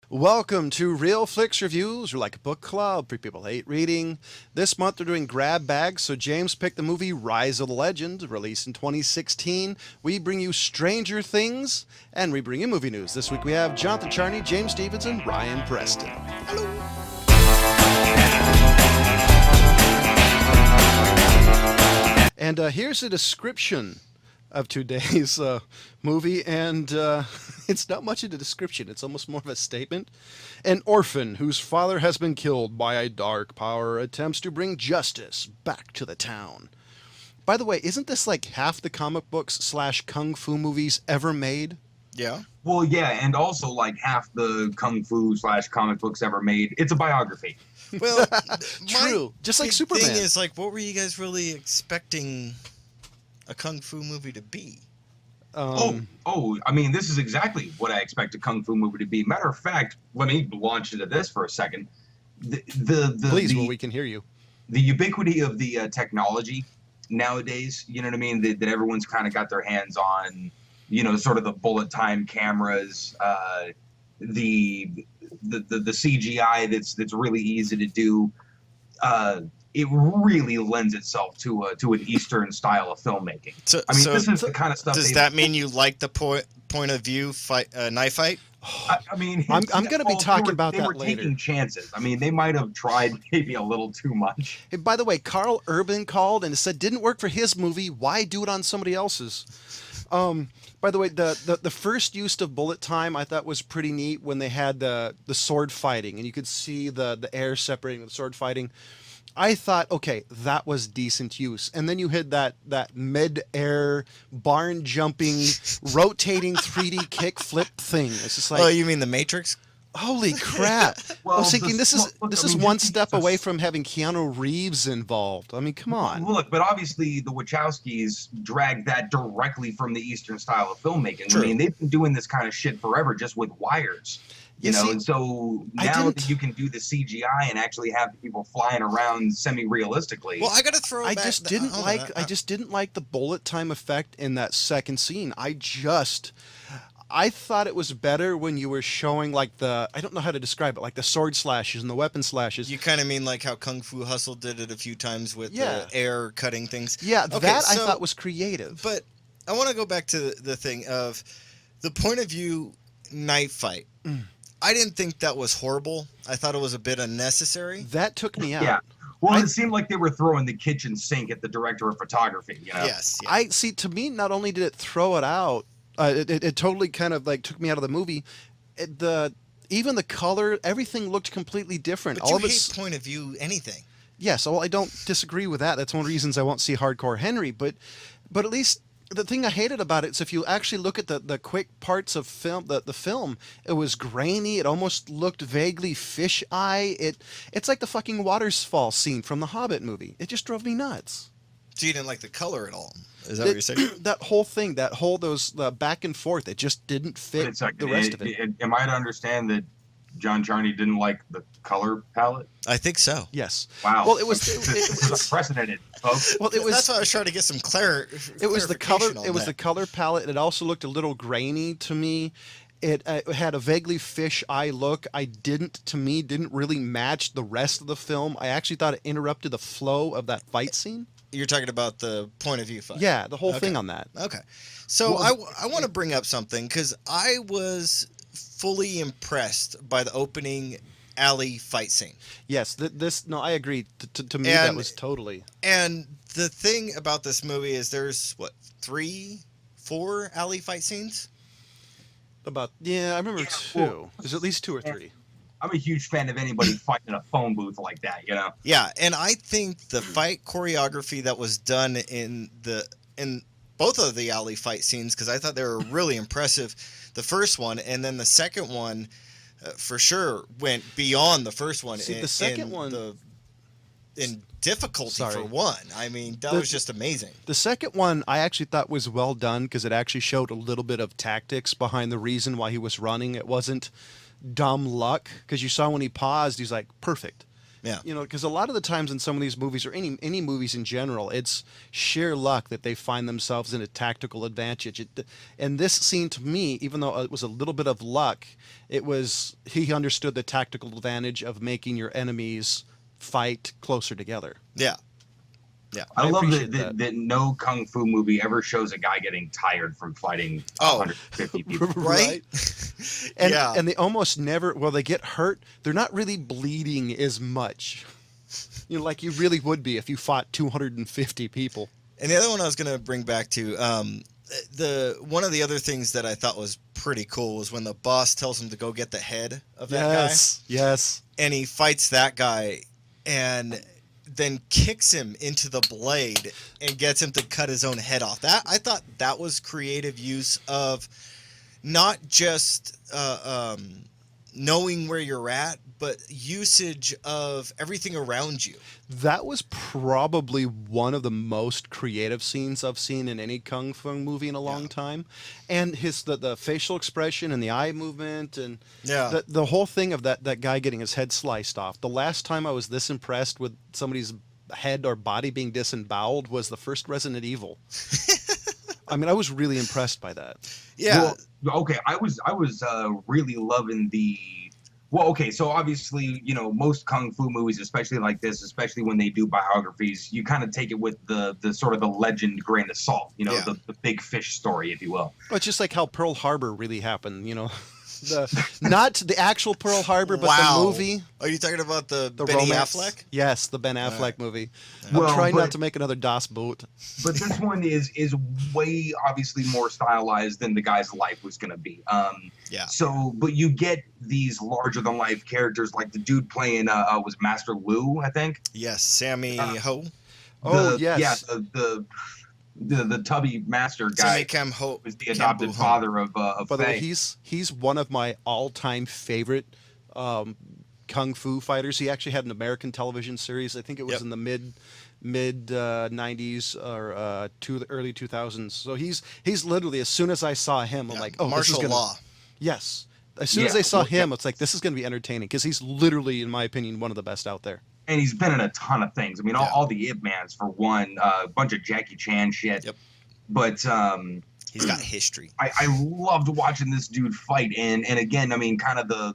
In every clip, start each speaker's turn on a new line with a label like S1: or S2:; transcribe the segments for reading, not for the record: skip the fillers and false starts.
S1: Welcome to Real Flix Reviews. We're like a book club for people who hate reading. This month we're doing grab bags, so James picked the movie Rise of the Legend, released in 2016. We bring you Stranger Things, and we bring you movie news. This week we have Jonathan Charney, James Stevenson, Ryan Preston. And here's a description of today's movie, and it's not much of a description. It's almost more of a statement. An orphan whose father has been killed by a dark power attempts to bring justice back to the town. By the way, isn't this like half the comic books slash kung fu movies ever made?
S2: Yeah.
S3: Well, yeah, and also like half the kung fu slash comic books ever made. It's a biography.
S2: Well,
S1: True. Just like
S2: big
S1: Superman.
S2: thing is, like, what were you guys really expecting a kung fu movie to be?
S3: I mean, this is exactly what I expect a kung fu movie to be. Matter of fact, let me launch into this for a second.
S1: Please, well, we can hear you.
S3: The ubiquity of the technology nowadays, you know what I mean, that everyone's kind of got their hands on, you know, sort of the bullet time cameras, the CGI that's really easy to do. It really lends itself to an Eastern style of filmmaking.
S2: So,
S3: I mean, this is the kind of stuff.
S2: Does that mean you like the point of view fight, knife fight?
S3: I mean,
S1: I'm going to be talking about that later.
S3: They were taking chances. I mean, they might have tried maybe a little too much.
S1: Hey, by the way, Carl Urban called and said didn't work for his movie. Why do it on somebody else's? By the way, the first use of bullet time I thought was pretty neat when they had the sword fighting and you could see the air separating the sword fighting. I thought, okay, that was decent use. And then you had that mid-air, barn-jumping, rotating 3D kick flip thing. It's just like...
S2: Oh, you mean The Matrix?
S1: Holy crap.
S3: Well,
S1: I was thinking this is
S3: mean,
S1: one step away from having Keanu Reeves involved. I mean, come on.
S3: Look, but obviously the Wachowskis dragged that directly from the Eastern style of filmmaking.
S2: True.
S3: I mean, they've been doing this kind of shit forever just with wires. You know, and so now that you can do the CGI and actually have people flying around semi-realistically.
S2: Well, I got to throw
S1: I
S2: back...
S1: just didn't like the bullet time effect in that second scene. I thought it was better when you were showing like I don't know how to describe it, like the sword slashes and the weapon slashes.
S2: You kind of mean like how Kung Fu Hustle did it a few times with the air cutting things?
S1: Yeah, okay, I thought was creative.
S2: But I want to go back to the thing of the point of view knife fight. I didn't think that was horrible. I thought it was a bit unnecessary.
S1: That took me out.
S3: Yeah. Well, it seemed like they were throwing the kitchen sink at the director of photography. You know?
S2: Yes. Yeah.
S1: I see. To me, not only did it throw it out, it totally kind of like took me out of the movie. Even the color, everything looked completely different.
S2: But you hate point of view anything.
S1: Yes. Well, I don't disagree with that. That's one of the reasons I won't see Hardcore Henry. But at least. The thing I hated about it is if you actually look at the quick parts of film, the film, it was grainy. It almost looked vaguely fish-eye. It's like the fucking waterfall scene from the Hobbit movie. It just drove me nuts.
S2: So you didn't like the color at all? Is that what you're saying?
S1: That whole thing, those back and forth, it just didn't fit the rest of it.
S3: Am I to understand that John Charney didn't like the color palette?
S2: I think so.
S1: Yes.
S3: Wow.
S1: Well, it was
S3: unprecedented, folks.
S1: Well,
S2: that's why I was trying to get some
S1: It was the color. It was the color palette. It also looked a little grainy to me. It had a vaguely fish eye look. Didn't really match the rest of the film. I actually thought it interrupted the flow of that fight scene.
S2: You're talking about the point of view fight.
S1: Yeah, the whole thing on that.
S2: Okay. So I want to bring up something because I was fully impressed by the opening alley fight scene.
S1: Yes, no, I agree. To me, that was totally.
S2: And the thing about this movie is there's, 4 alley fight scenes?
S1: I remember 2. There's at least 2 or 3.
S3: I'm a huge fan of anybody fighting in a phone booth like that, you know?
S2: Yeah, and I think the fight choreography that was done in both of the alley fight scenes, because I thought they were really impressive, the first one, and then the second one, for sure, went beyond the first one.
S1: See, the second one...
S2: in difficulty for one. I mean, that was just amazing.
S1: The second one I actually thought was well done because it actually showed a little bit of tactics behind the reason why he was running. It wasn't dumb luck because you saw when he paused, he's like, perfect.
S2: Yeah.
S1: You know, because a lot of the times in some of these movies, or any movies in general, it's sheer luck that they find themselves in a tactical advantage. And this scene, to me, even though it was a little bit of luck, it was he understood the tactical advantage of making your enemies fight closer together.
S2: Yeah. Yeah.
S3: I love
S1: appreciate
S3: that no kung fu movie ever shows a guy getting tired from fighting
S2: Oh.
S3: 150 people.
S2: Right?
S1: And
S2: Yeah.
S1: and they almost never, well, they get hurt. They're not really bleeding as much. You know, like you really would be if you fought 250 people.
S2: And the other one I was going to bring back to the one of the other things that I thought was pretty cool was when the boss tells him to go get the head of that
S1: Yes.
S2: guy, and he fights that guy, and then kicks him into the blade and gets him to cut his own head off. That I thought that was creative use of not just knowing where you're at, but usage of everything around you.
S1: That was probably one of the most creative scenes I've seen in any kung fu movie in a long time. And the facial expression and the eye movement and
S2: Yeah.
S1: the whole thing of that guy getting his head sliced off. The last time I was this impressed with somebody's head or body being disemboweled was the first Resident Evil. I mean, I was really impressed by that.
S2: Yeah.
S3: Well, okay, I was really loving the. Well, okay, so obviously, you know, most kung fu movies, especially like this, especially when they do biographies, you kind of take it with the sort of the legend grain of salt, you know,
S2: Yeah.
S3: the big fish story, if you will.
S1: Well, it's just like how Pearl Harbor really happened, you know. Not the actual Pearl Harbor, but
S2: Wow.
S1: the movie.
S2: Are you talking about the Benny
S1: romance.
S2: Affleck?
S1: Yes, the Ben Affleck
S2: right.
S1: movie.
S3: Well,
S1: I'm trying
S3: but-
S1: not to make another Das Boot.
S3: But this one is way obviously more stylized than the guy's life was going to be.
S2: Yeah.
S3: So, but you get these larger than life characters, like the dude playing was Master Lu, I think.
S2: Yes, Sammy Ho.
S1: Oh,
S3: The-
S1: yes.
S3: Yeah, the tubby master
S2: Sammy
S3: guy
S2: Cam Ho.
S3: was the adopted
S2: Cambu Ho.
S3: father of
S1: By the way,
S3: Faye.
S1: he's one of my all-time favorite kung fu fighters. He actually had an American television series. I think it was
S2: Yep.
S1: in the mid 90s or to the early 2000s. So he's literally, as soon as I saw him, I'm
S2: Yeah,
S1: like, oh, this is
S2: martial
S1: gonna,
S2: law.
S1: yes. As soon as
S3: Yeah,
S1: I saw
S3: well,
S1: him, it's like, this is going to be entertaining because he's literally, in my opinion, one of the best out there.
S3: And he's been in a ton of things. I mean,
S2: Yeah.
S3: all the Ip Mans for one, a bunch of Jackie Chan shit.
S2: Yep.
S3: But
S2: He's got history.
S3: I loved watching this dude fight, and again, I mean, kind of the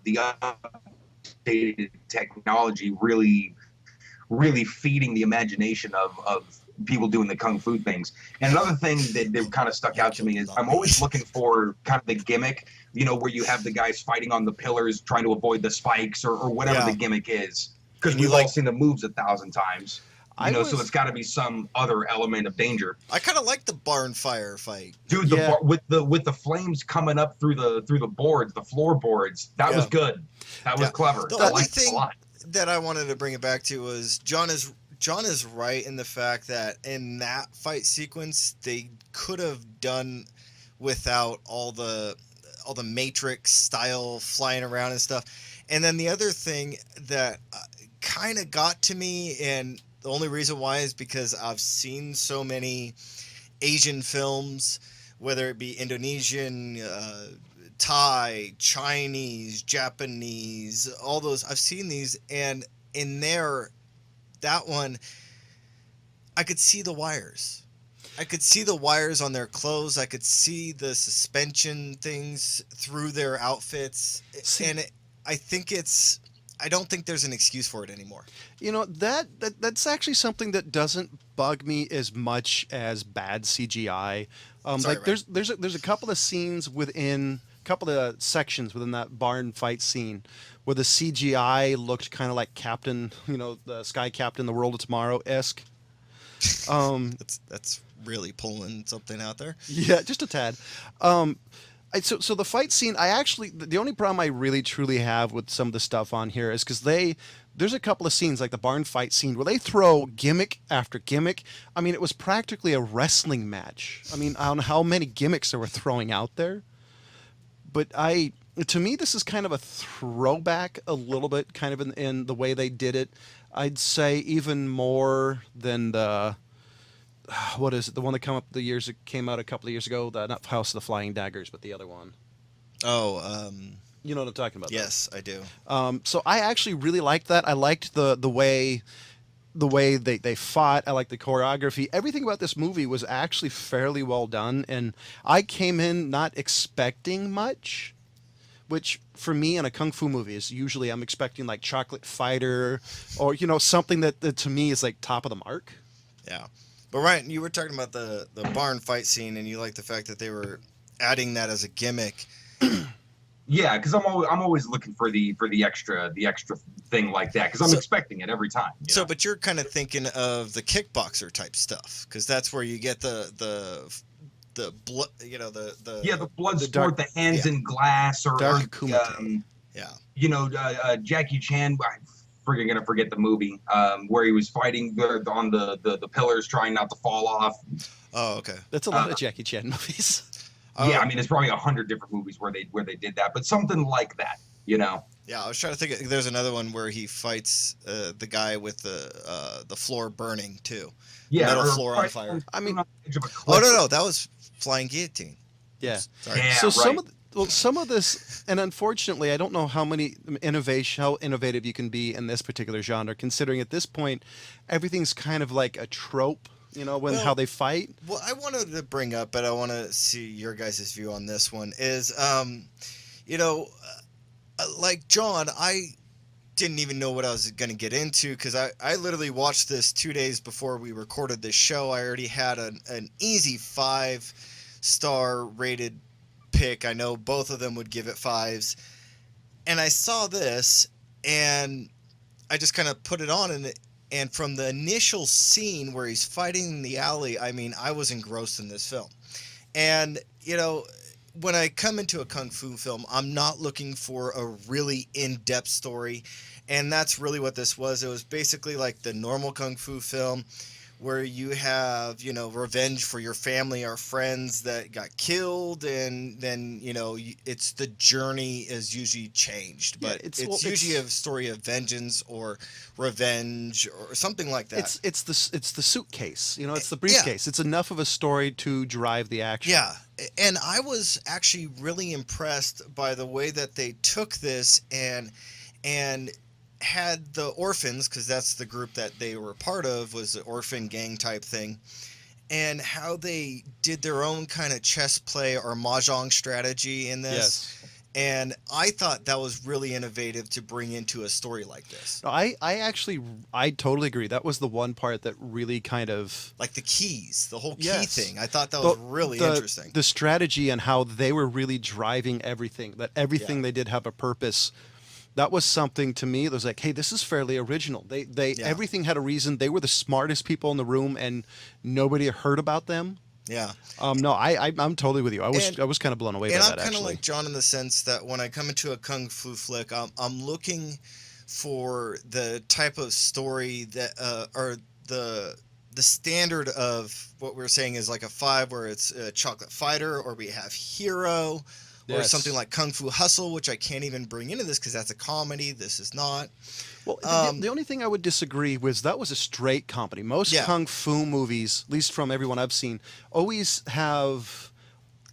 S3: updated technology really feeding the imagination of people doing the kung fu things. And another thing that kind of stuck out to me is I'm always looking for kind of the gimmick, you know, where you have the guys fighting on the pillars trying to avoid the spikes or whatever
S2: Yeah.
S3: the gimmick is, because
S2: And you
S3: we've all
S2: like-
S3: seen the moves 1,000 times.
S1: I
S3: You know, so
S1: was-
S3: it's got to be some other element of danger.
S2: I kind of like the barn fire fight.
S3: Dude,
S1: Yeah.
S3: with the flames coming up through the boards, the floorboards, that was
S2: Yeah.
S3: good. That was
S2: Yeah.
S3: clever.
S2: The
S3: I
S2: only
S3: liked it a
S2: thing
S3: lot.
S2: that I wanted to bring it back to was John is right in the fact that in that fight sequence they could have done without all the Matrix style flying around and stuff. And then the other thing that kind of got to me, and the only reason why is because I've seen so many Asian films, whether it be Indonesian, Thai, Chinese, Japanese, all those. I've seen these, and in there, that one, I could see the wires. I could see the wires on their clothes. I could see the suspension things through their outfits.
S1: See-
S2: And I don't think there's an excuse for it anymore.
S1: You know, that's actually something that doesn't bug me as much as bad CGI.
S2: Sorry,
S1: Like
S2: Ryan.
S1: there's a couple of scenes within couple of sections within that barn fight scene where the CGI looked kind of like Captain, you know, the Sky Captain, the World of Tomorrow esque.
S2: That's really pulling something out there.
S1: Yeah, just a tad. So the fight scene, the only problem I really truly have with some of the stuff on here is because there's a couple of scenes like the barn fight scene where they throw gimmick after gimmick. I mean, it was practically a wrestling match. I mean, I don't know how many gimmicks they were throwing out there, but to me, this is kind of a throwback a little bit, kind of in the way they did it. I'd say even more than what is it? The one that came out a couple of years ago. Not House of the Flying Daggers, but the other one.
S2: Oh,
S1: You know what I'm talking about?
S2: Yes, I do.
S1: So I actually really liked that. I liked the way they fought. I liked the choreography. Everything about this movie was actually fairly well done, and I came in not expecting much, which for me in a kung fu movie is usually I'm expecting like Chocolate Fighter or something that to me is like top of the mark.
S2: Yeah. But Ryan, you were talking about the barn fight scene, and you like the fact that they were adding that as a gimmick.
S3: Yeah, because I'm always looking for the extra thing like that because I'm
S2: So-
S3: expecting it every time.
S2: So, but you're kind of thinking of the kickboxer type stuff, because that's where you get the blood,
S3: the blood
S1: the
S3: sport,
S1: dark-
S3: the hands in glass, or
S1: Dark Kumite.
S2: yeah.
S3: Jackie Chan. I'm freaking gonna forget the movie where he was fighting on the pillars, trying not to fall off.
S2: Oh, okay.
S1: That's a lot of Jackie Chan movies.
S3: Yeah, I mean, it's probably 100 different movies where they did that, but something like that.
S2: Yeah, I was trying to think. There's another one where he fights the guy with the floor burning too.
S3: Yeah,
S2: Metal
S3: or
S2: floor on
S3: fight
S2: fire.
S1: I mean-
S3: on the edge of a
S2: Oh
S3: cliff.
S2: no, that was Flying Guillotine.
S1: Yeah.
S2: Sorry.
S3: Yeah,
S1: So some
S3: right.
S1: some of this, and unfortunately, I don't know how innovative you can be in this particular genre, considering at this point, everything's kind of like a trope. When
S2: Well-
S1: how they fight.
S2: What I wanted to bring up, but I want to see your guys' view on this one, is, like John, I didn't even know what I was going to get into because I literally watched this 2 days before we recorded this show. I already had an easy 5-star rated pick. I know both of them would give it 5s. And I saw this, and I just kind of put it on, and from the initial scene where he's fighting in the alley, I mean, I was engrossed in this film. And, when I come into a kung fu film, I'm not looking for a really in-depth story. And that's really what this was. It was basically like the normal kung fu film where you have, revenge for your family or friends that got killed. And then, it's the journey is usually changed.
S1: Yeah,
S2: But
S1: it's
S2: usually a story of vengeance or revenge or something like that.
S1: It's the suitcase. It's the briefcase. It's enough of a story to drive the action.
S2: Yeah, and I was actually really impressed by the way that they took this and had the orphans, because that's the group that they were part of, was the orphan gang type thing, and how they did their own kind of chess play or mahjong strategy in this.
S1: Yes.
S2: And I thought that was really innovative to bring into a story like this.
S1: No, I totally agree. That was the one part that really kind of
S2: Like the keys, the whole key
S1: Yes.
S2: thing. I thought that was really interesting.
S1: The strategy and how they were really driving everything. That everything
S2: Yeah.
S1: they did have a purpose. That was something to me that was like, hey, this is fairly original. They
S2: Yeah.
S1: everything had a reason. They were the smartest people in the room, and nobody heard about them.
S2: Yeah.
S1: No, I'm totally with you. I was
S2: And-
S1: kind of blown away by
S2: And
S1: that
S2: I'm kind of
S1: actually.
S2: like John in the sense that when I come into a kung fu flick, I'm looking for the type of story that or the standard of what we're saying is like a 5, where it's a Chocolate Fighter, or we have Hero, or
S1: Yes.
S2: something like Kung Fu Hustle, which I can't even bring into this because that's a comedy. This is not.
S1: Well,
S2: Um,
S1: the only thing I would disagree was that was a straight comedy. Most
S2: Yeah.
S1: kung fu movies, at least from everyone I've seen, always have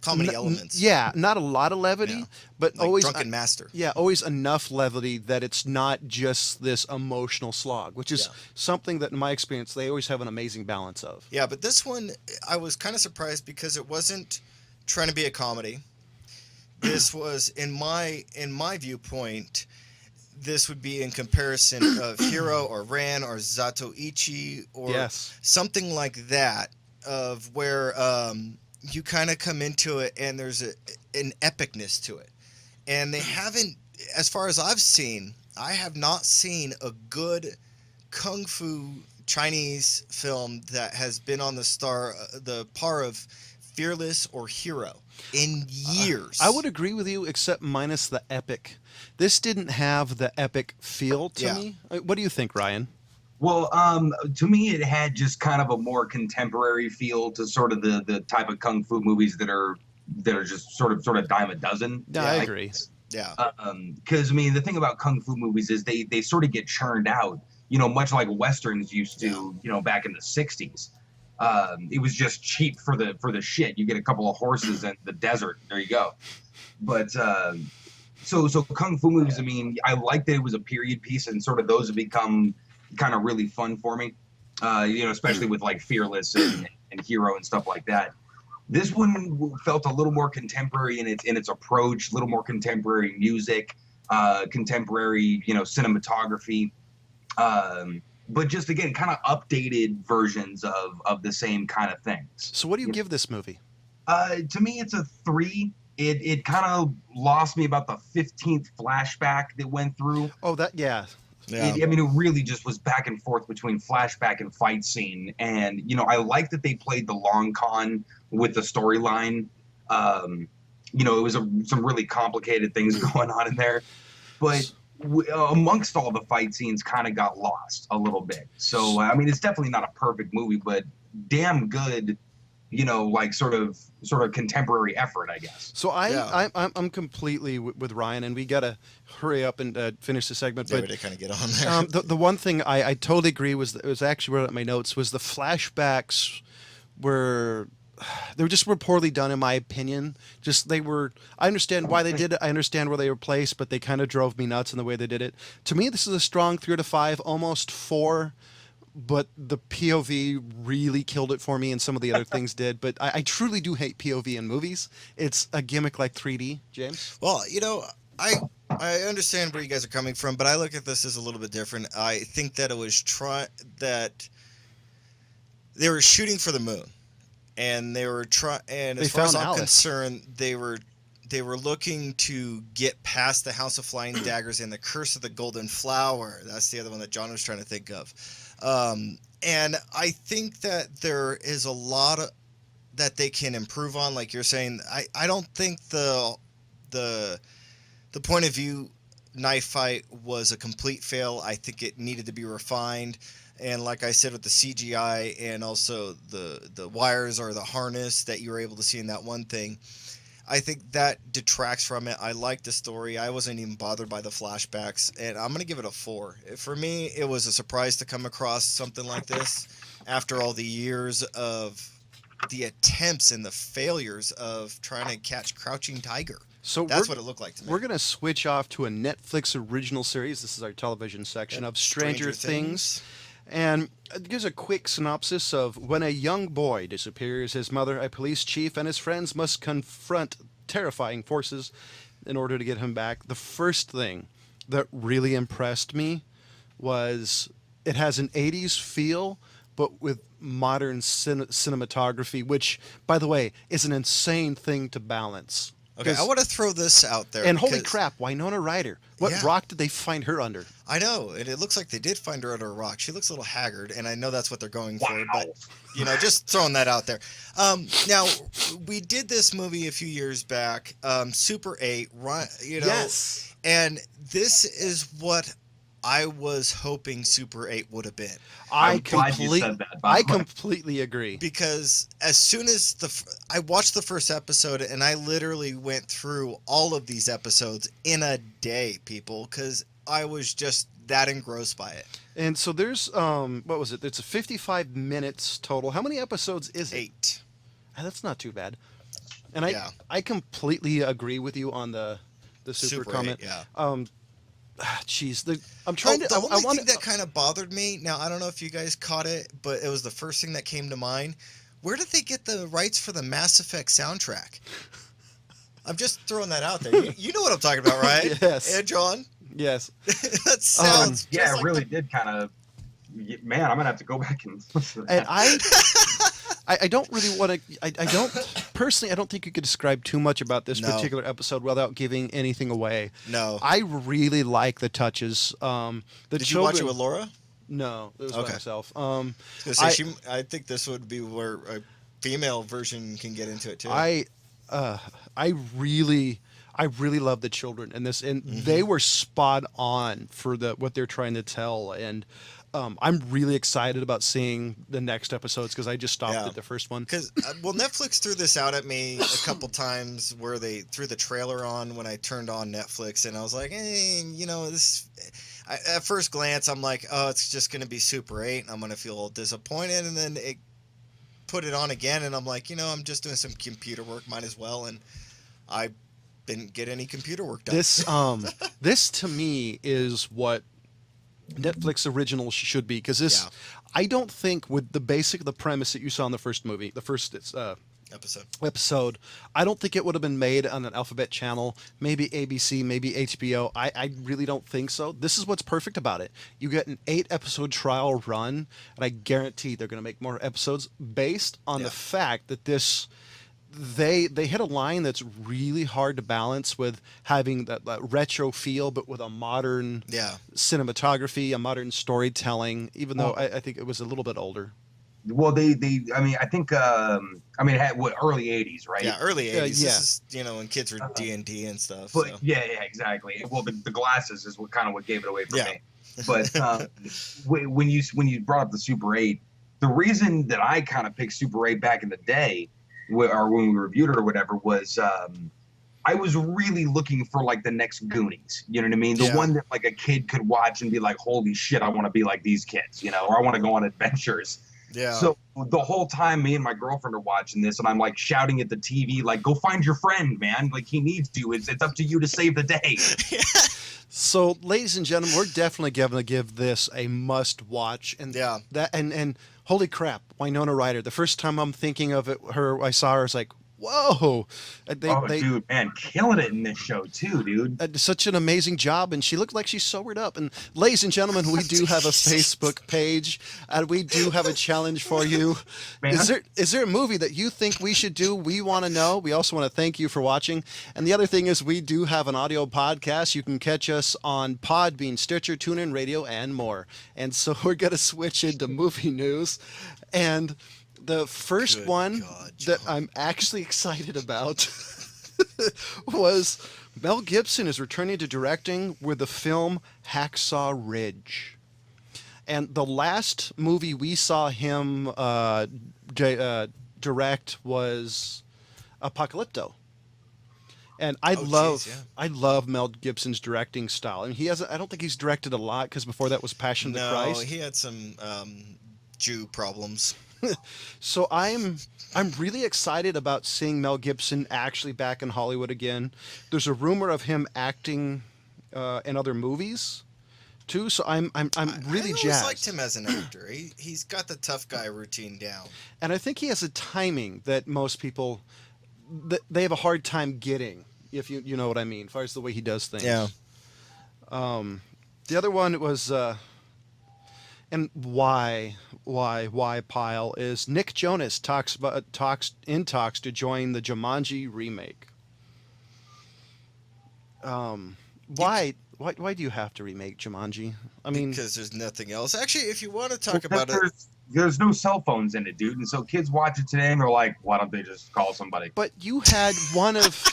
S2: Comedy
S1: n-
S2: elements.
S1: Yeah, not a lot of levity,
S2: Yeah.
S1: but
S2: Like
S1: always
S2: Drunken Master.
S1: yeah, always enough levity that it's not just this emotional slog, which is
S2: Yeah.
S1: something that in my experience they always have an amazing balance of.
S2: Yeah, but this one, I was kind of surprised because it wasn't trying to be a comedy. This was, in my viewpoint, this would be in comparison of Hero or Ran or Zatoichi or
S1: Yes.
S2: something like that, of where you kind of come into it and there's an epicness to it. And they haven't, as far as I've seen, I have not seen a good kung fu Chinese film that has been on the par of Fearless or Hero in years.
S1: I would agree with you, except minus the epic. This didn't have the epic feel to
S2: Yeah.
S1: me. What do you think, Ryan?
S3: Well, to me, it had just kind of a more contemporary feel to sort of the type of kung fu movies that are just sort of dime a dozen.
S1: Yeah, I agree.
S2: Yeah.
S3: Because I mean, the thing about kung fu movies is they sort of get churned out. Much like westerns used to. Back in the '60s. It was just cheap for the shit. You get a couple of horses and the desert. There you go. But So kung fu movies, I mean, I like that it was a period piece, and sort of those have become kind of really fun for me. Especially with like Fearless and Hero and stuff like that. This one felt a little more contemporary in its approach, a little more contemporary music, contemporary cinematography, but just again kind of updated versions of the same kind of things.
S1: So what do you give this movie?
S3: To me, it's a 3. It kind of lost me about the 15th flashback that went through.
S1: Oh, that yeah.
S2: Yeah.
S3: I mean, it really just was back and forth between flashback and fight scene. And, I like that they played the long con with the storyline. It was some really complicated things going on in there. But amongst all the fight scenes, kind of got lost a little bit. So, I mean, it's definitely not a perfect movie, but damn good, like sort of contemporary effort, I guess.
S1: So I'm completely with Ryan, and we gotta hurry up and finish the segment.
S2: Yeah,
S1: But
S2: we did kind of get on there.
S1: the one thing I totally agree was actually wrote out in my notes was the flashbacks were were poorly done in my opinion. I understand why they did it. I understand where they were placed, but they kind of drove me nuts in the way they did it. To me, this is a strong 3 to 5, almost 4. But the POV really killed it for me, and some of the other things did. But I truly do hate POV in movies. It's a gimmick like 3D, James.
S2: Well, I understand where you guys are coming from, but I look at this as a little bit different. I think that it was that they were shooting for the moon, and they were and
S1: They
S2: as far as
S1: found
S2: I'm
S1: Alice.
S2: concerned, they were looking to get past the House of Flying Daggers and the Curse of the Golden Flower. That's the other one that John was trying to think of. And I think that there is a lot that they can improve on, like you're saying. I don't think the point of view knife fight was a complete fail. I think it needed to be refined. And like I said, with the CGI and also the wires or the harness that you were able to see in that one thing, I think that detracts from it. I like the story. I wasn't even bothered by the flashbacks, and I'm going to give it a 4. For me, it was a surprise to come across something like this after all the years of the attempts and the failures of trying to catch Crouching Tiger.
S1: So
S2: That's what it looked like to me.
S1: We're going to switch off to a Netflix original series. This is our television section of Stranger Things. And it gives a quick synopsis of when a young boy disappears, his mother, a police chief, and his friends must confront terrifying forces in order to get him back. The first thing that really impressed me was it has an 80s feel, but with modern cinematography, which, by the way, is an insane thing to balance.
S2: Okay, I want to throw this out there.
S1: And holy crap, Winona Ryder. What rock did they find her under?
S2: I know, and it looks like they did find her under a rock. She looks a little haggard, and I know that's what they're going for, but, just throwing that out there. Now, we did this movie a few years back, Super 8,
S1: Yes.
S2: And this is what I was hoping Super 8 would have been.
S3: I'm glad you said that,
S1: I completely agree.
S2: Because as soon as I watched the first episode, and I literally went through all of these episodes in a day, people, because I was just that engrossed by it.
S1: And so there's, what was it? It's 55 minutes total. How many episodes is it?
S2: 8.
S1: That's not too bad. And I completely agree with you on the super comment.
S2: 8, yeah.
S1: Jeez, I'm trying to.
S2: The only thing that kind of bothered me. Now I don't know if you guys caught it, but it was the first thing that came to mind. Where did they get the rights for the Mass Effect soundtrack? I'm just throwing that out there. You know what I'm talking about, right?
S1: Yes.
S2: And John?
S1: Yes.
S2: That sounds.
S3: Yeah,
S2: like
S3: it really did kind of. Man, I'm gonna have to go back and listen to that.
S1: And I don't really want to. I don't personally. I don't think you could describe too much about this particular episode without giving anything away.
S2: No.
S1: I really like the touches.
S2: Did you watch it with Laura?
S1: No, it was by myself.
S2: I think this would be where a female version can get into it too.
S1: I really love the children in this, and they were spot on for what they're trying to tell, and I'm really excited about seeing the next episodes because I just stopped at the first one.
S2: Because Netflix threw this out at me a couple times where they threw the trailer on when I turned on Netflix, and I was like, this. At first glance, I'm like, oh, it's just going to be Super 8, and I'm going to feel disappointed, and then it put it on again, and I'm like, I'm just doing some computer work, might as well, and I didn't get any computer work done.
S1: This to me is what Netflix originals should be, because this,
S2: Yeah.
S1: I don't think with the premise that you saw in the first movie, the first episode, I don't think it would have been made on an Alphabet channel, maybe ABC, maybe HBO. I really don't think so. This is what's perfect about it. You get an 8-episode trial run, and I guarantee they're going to make more episodes based on the fact that this. They hit a line that's really hard to balance with having that retro feel, but with a modern cinematography, a modern storytelling. Even though I think it was a little bit older.
S3: Well, I mean, I think, it had early '80s, right?
S2: Yeah, early '80s.
S1: Yeah.
S2: This is, when kids were D&D and stuff.
S3: But
S2: So.
S3: yeah, exactly. Well, the glasses is what gave it away for me. But when you brought up the Super 8, the reason that I kind of picked Super 8 back in the day, or when we reviewed it or whatever, was I was really looking for like the next Goonies. You know what I mean? The one that like a kid could watch and be like, "Holy shit, I want to be like these kids," or I want to go on adventures.
S2: Yeah.
S3: So the whole time me and my girlfriend are watching this, and I'm like shouting at the TV, like, "Go find your friend, man. Like, he needs you. It's up to you to save the day."
S1: So, ladies and gentlemen, we're definitely going to give this a must watch. And and holy crap, Winona Ryder. The first time I'm thinking of I saw her, I was like, whoa.
S3: Dude, man, killing it in this show too, dude.
S1: Such an amazing job, and she looked like she sobered up. And ladies and gentlemen, we do have a Facebook page, and we do have a challenge for you.
S3: Man.
S1: Is there a movie that you think we should do? We want to know. We also want to thank you for watching. And the other thing is, we do have an audio podcast. You can catch us on Podbean, Stitcher, TuneIn Radio, and more. And so we're going to switch into movie news. And the first one that I'm actually excited about was Mel Gibson is returning to directing with the film Hacksaw Ridge. And the last movie we saw him direct was Apocalypto. And I love Mel Gibson's directing style. And I don't think he's directed a lot, because before that was Passion of the Christ.
S2: No, he had some Jew problems.
S1: So I'm really excited about seeing Mel Gibson actually back in Hollywood again. There's a rumor of him acting in other movies too, so I'm really jazzed.
S2: I always liked him as an actor. He's got the tough guy routine down.
S1: And I think he has a timing that most people they have a hard time getting, if you know what I mean, as far as the way he does things.
S2: Yeah.
S1: The other one was and why Pyle is Nick Jonas talks to join the Jumanji remake. Why do you have to remake Jumanji? I mean,
S2: because there's nothing else. Actually, if you want to talk about it,
S3: there's no cell phones in it, dude, and so kids watch it today and they're like, "Why don't they just call somebody?"
S1: But you had one of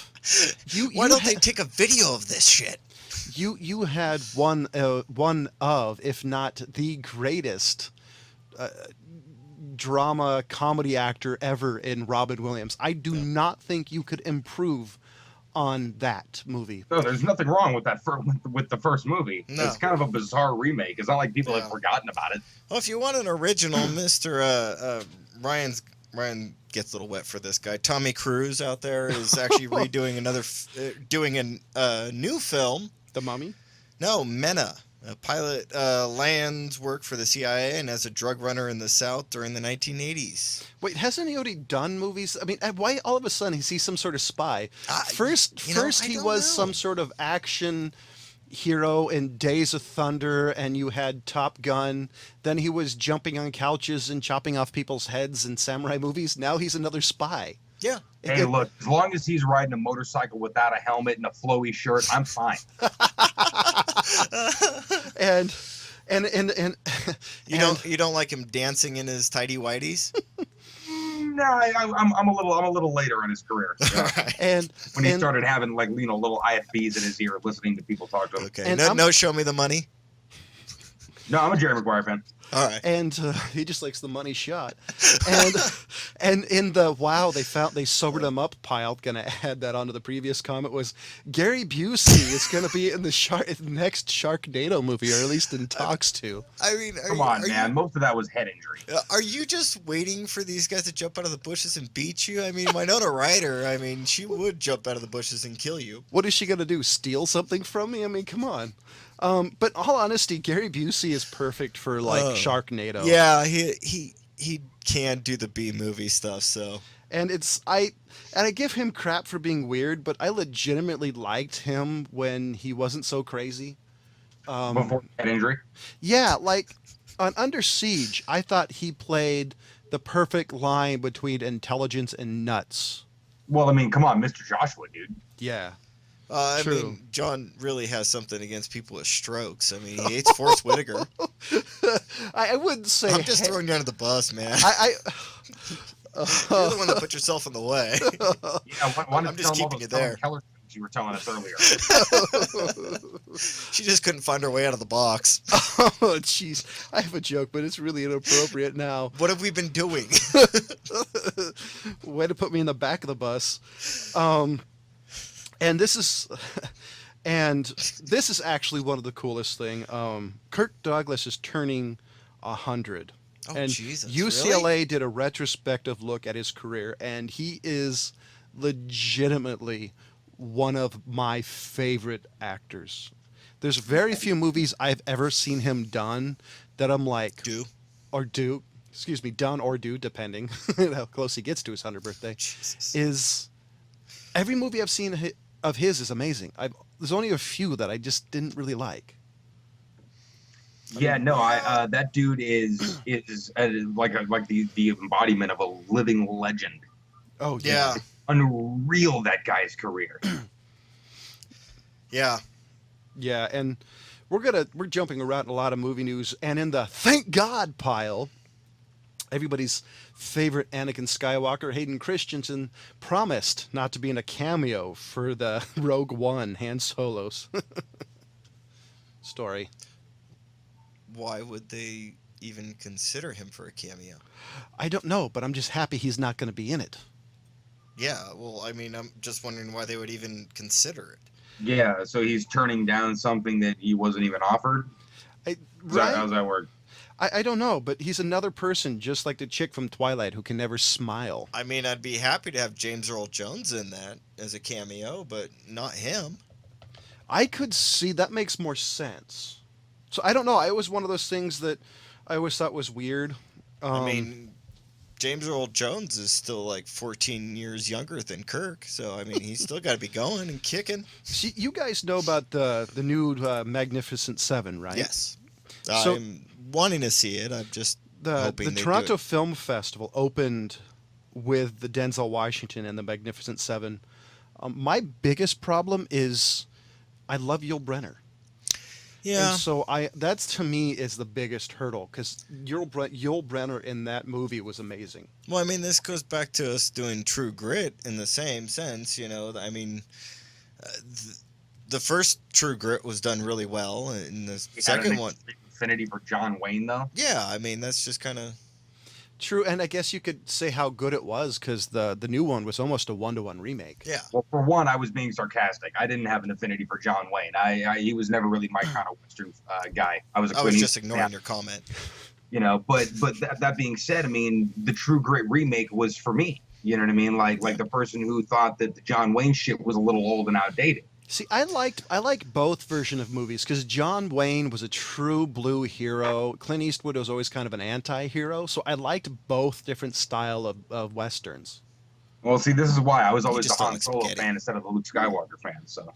S2: why don't they take a video of this shit?
S1: You had one of, if not the greatest drama comedy actor ever in Robin Williams. I do not think you could improve on that movie.
S3: No, there's nothing wrong with that with the first movie.
S2: No.
S3: It's kind of a bizarre remake. It's not like people have forgotten about it.
S2: Well, if you want an original, Mr. Ryan gets a little wet for this guy. Tommy Cruise out there is actually redoing doing a new film.
S1: The Mummy?
S2: No, Mena. A pilot lands work for the CIA and as a drug runner in the South during the 1980s.
S1: Wait, hasn't he already done movies? I mean, why all of a sudden is he some sort of spy? First he was some sort of action hero in Days of Thunder, and you had Top Gun. Then he was jumping on couches and chopping off people's heads in samurai movies. Now he's another spy.
S2: Yeah.
S3: Hey, look, as long as he's riding a motorcycle without a helmet and a flowy shirt, I'm fine.
S1: and
S2: you don't like him dancing in his tidy whities?
S3: No, I'm a little later in his career.
S1: And
S3: when he started having little IFBs in his ear, listening to people talk to him.
S2: Okay. No, show me the money.
S3: No, I'm a Jerry Maguire fan.
S2: All right.
S1: And he just likes the money shot. And and in the wow, they sobered him up pile. Gonna add that onto the previous comment was Gary Busey is gonna be in the next Sharknado movie, or at least in talks to.
S2: I mean,
S3: Come on, man. Most of that was head injury.
S2: Are you just waiting for these guys to jump out of the bushes and beat you? I mean, Winona Ryder, I mean, she would jump out of the bushes and kill you.
S1: What is she gonna do? Steal something from me? I mean, come on. But in all honesty, Gary Busey is perfect for like Sharknado.
S2: Yeah, he can do the B movie stuff, so.
S1: And I give him crap for being weird, but I legitimately liked him when he wasn't so crazy.
S3: Before head injury?
S1: Yeah, like on Under Siege, I thought he played the perfect line between intelligence and nuts.
S3: Well, I mean, come on, Mr. Joshua, dude.
S1: Yeah.
S2: I
S1: True.
S2: mean, John really has something against people with strokes. I mean, he hates Forrest Whitaker.
S1: I wouldn't say.
S2: I'm just throwing you under the bus, man. You're the one that put yourself in the way.
S3: Yeah,
S2: I'm just keeping you there.
S3: Keller things you were telling us earlier.
S2: She just couldn't find her way out of the box.
S1: Oh, jeez. I have a joke, but it's really inappropriate now.
S2: What have we been doing?
S1: Way to put me in the back of the bus. And this is actually one of the coolest thing. Kirk Douglas is turning 100.
S2: Oh,
S1: and
S2: Jesus,
S1: UCLA
S2: really?
S1: did a retrospective look at his career, and he is legitimately one of my favorite actors. There's very few movies I've ever seen him done that I'm like done or do, depending how close he gets to his 100th birthday.
S2: Jesus.
S1: Every movie I've seen of his is amazing. There's only a few that I just didn't really like.
S3: Yeah, no, that dude is like the embodiment of a living legend.
S1: Oh
S2: Yeah.
S3: Unreal, that guy's career.
S2: Yeah.
S1: Yeah, and we're jumping around a lot of movie news, and in the thank God pile, everybody's favorite Anakin Skywalker, Hayden Christensen, promised not to be in a cameo for the Rogue One Han Solo's story.
S2: Why would they even consider him for a cameo?
S1: I don't know, but I'm just happy he's not going to be in it.
S2: Yeah, well, I mean, I'm just wondering why they would even consider it.
S3: Yeah, so he's turning down something that he wasn't even offered? How's that work?
S1: I don't know, but he's another person just like the chick from Twilight who can never smile.
S2: I mean, I'd be happy to have James Earl Jones in that as a cameo, but not him.
S1: I could see that makes more sense. So I don't know. It was one of those things that I always thought was weird.
S2: I mean, James Earl Jones is still like 14 years younger than Kirk, so I mean, he's still got to be going and kicking.
S1: See, you guys know about the new Magnificent Seven, right?
S2: Yes.
S1: So,
S2: I'm wanting to see it. I'm just hoping
S1: the Toronto Film Festival opened with the Denzel Washington and the Magnificent Seven. My biggest problem is I love Yul Brynner.
S2: Yeah.
S1: And so that's to me is the biggest hurdle because Yul Brynner in that movie was amazing.
S2: Well, I mean, this goes back to us doing True Grit in the same sense, you know. I mean, the first True Grit was done really well, and the second one,
S3: Affinity for John Wayne, though.
S2: yeah, I mean, that's just kind of
S1: true. And I guess you could say how good it was because the new one was almost a 1-to-1 remake.
S2: Yeah.
S3: Well, for one, I was being sarcastic. I didn't have an affinity for John Wayne. He was never really my kind of Western guy. I was
S2: just ignoring your comment.
S3: You know, but that being said, I mean, the True Grit remake was for me. You know what I mean? Like the person who thought that the John Wayne shit was a little old and outdated.
S1: See, I like both version of movies because John Wayne was a true blue hero. Clint Eastwood was always kind of an anti-hero, so I liked both different style of westerns.
S3: Well, see, this is why I was always a
S2: just don't
S3: Han
S2: like
S3: Solo
S2: spaghetti.
S3: fan instead of a Luke Skywalker fan. So,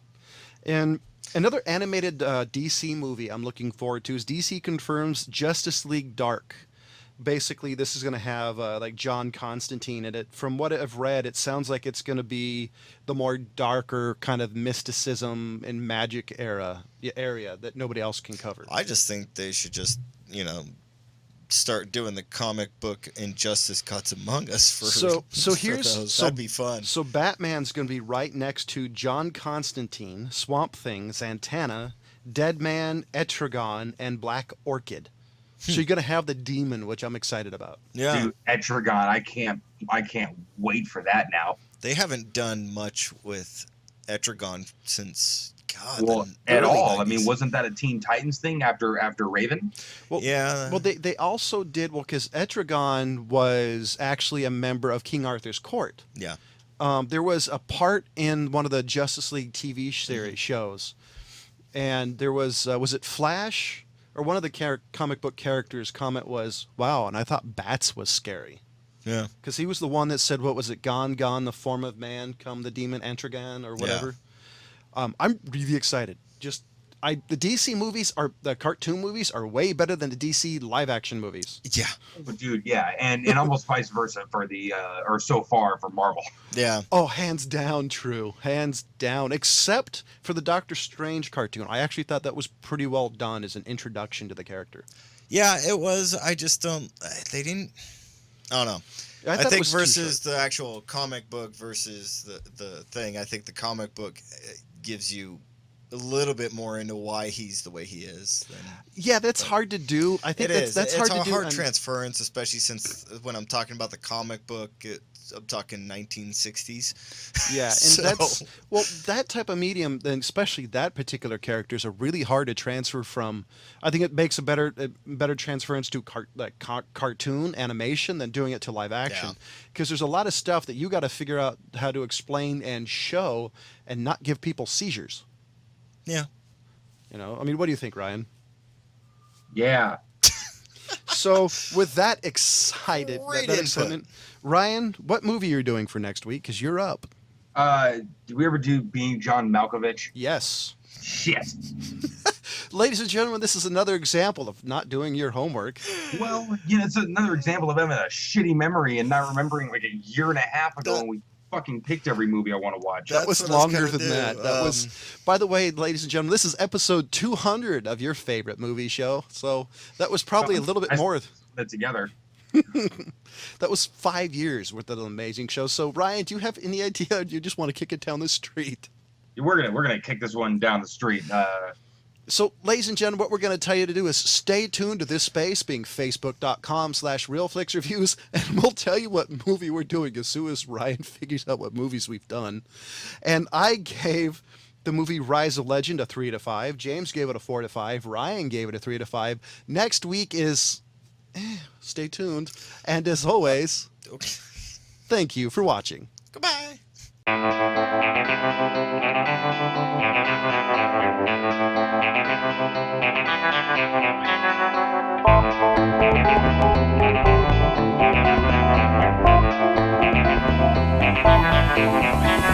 S1: And another animated DC movie I'm looking forward to is DC confirms Justice League Dark. Basically, this is going to have like John Constantine in it. From what I've read, it sounds like it's going to be the more darker kind of mysticism and magic area that nobody else can cover.
S2: I just think they should just, you know, start doing the comic book Injustice Cuts Among Us for those. That'd be fun.
S1: So Batman's going to be right next to John Constantine, Swamp Thing, Zatanna, Dead Man, Etrigan, and Black Orchid. So you're gonna have the demon, which I'm excited about.
S2: Yeah.
S3: Dude, Etrigan, I can't wait for that now.
S2: They haven't done much with Etrigan since God.
S3: Well,
S2: the
S3: at
S2: early
S3: all.
S2: 90s.
S3: I mean, wasn't that a Teen Titans thing after Raven?
S1: Well,
S2: Yeah.
S1: Well, they also did because Etrigan was actually a member of King Arthur's court.
S2: Yeah.
S1: There was a part in one of the Justice League TV series shows, and there was it Flash or one of the comic book characters' comment was, "Wow," and I thought Bats was scary
S2: Yeah.
S1: because he was the one that said, "What was it? Gone, gone, the form of man, come the demon Etrigan or whatever." I'm really excited. The DC movies the cartoon movies are way better than the DC live action movies.
S2: Yeah.
S3: But dude, yeah, and almost vice versa for the or so far for Marvel.
S2: Yeah.
S1: Oh, hands down, true. Hands down. Except for the Doctor Strange cartoon. I actually thought that was pretty well done as an introduction to the character.
S2: Yeah, it was. I just don't. They didn't. I don't know. I
S1: thought it
S2: think
S1: was too
S2: versus the actual comic book versus the thing, I think the comic book gives you a little bit more into why he's the way he is.
S1: Yeah, that's hard to do. I think that's
S2: it's
S1: hard
S2: a
S1: to do.
S2: hard transference, especially since when I'm talking about the comic book, I'm talking 1960s.
S1: Yeah, and
S2: So-
S1: that type of medium, then especially that particular characters are really hard to transfer from. I think it makes a better transference to cartoon animation than doing it to live action, because there's a lot of stuff that you got to figure out how to explain and show, and not give people seizures.
S2: Yeah.
S1: You know, I mean, what do you think, Ryan?
S3: Yeah.
S1: So with that excited,
S2: Great
S1: that
S2: input.
S1: excitement, Ryan, what movie are you doing for next week? Because you're up.
S3: Did we ever do Being John Malkovich?
S1: Yes.
S3: Shit.
S1: Ladies and gentlemen, this is another example of not doing your homework.
S3: Well, it's another example of having a shitty memory and not remembering like a year and a half ago when we fucking picked every movie I want to watch.
S1: That was
S2: That's what I was
S1: longer
S2: gonna
S1: than
S2: do.
S1: that. That was, by the way, ladies and gentlemen, this is episode 200 of your favorite movie show. So that was probably a little bit more.
S3: Put it together.
S1: That was 5 years worth of an amazing show. So Ryan, do you have any idea? Or do you just want to kick it down the street?
S3: We're gonna kick this one down the street.
S1: So, ladies and gentlemen, what we're going to tell you to do is stay tuned to this space, being facebook.com/RealFlixReviews, and we'll tell you what movie we're doing as soon as Ryan figures out what movies we've done. And I gave the movie Rise of Legend a 3 out of 5. James gave it a 4 out of 5. Ryan gave it a 3 out of 5. Next week is... stay tuned. And as always, thank you for watching.
S2: Goodbye.
S4: Thank you.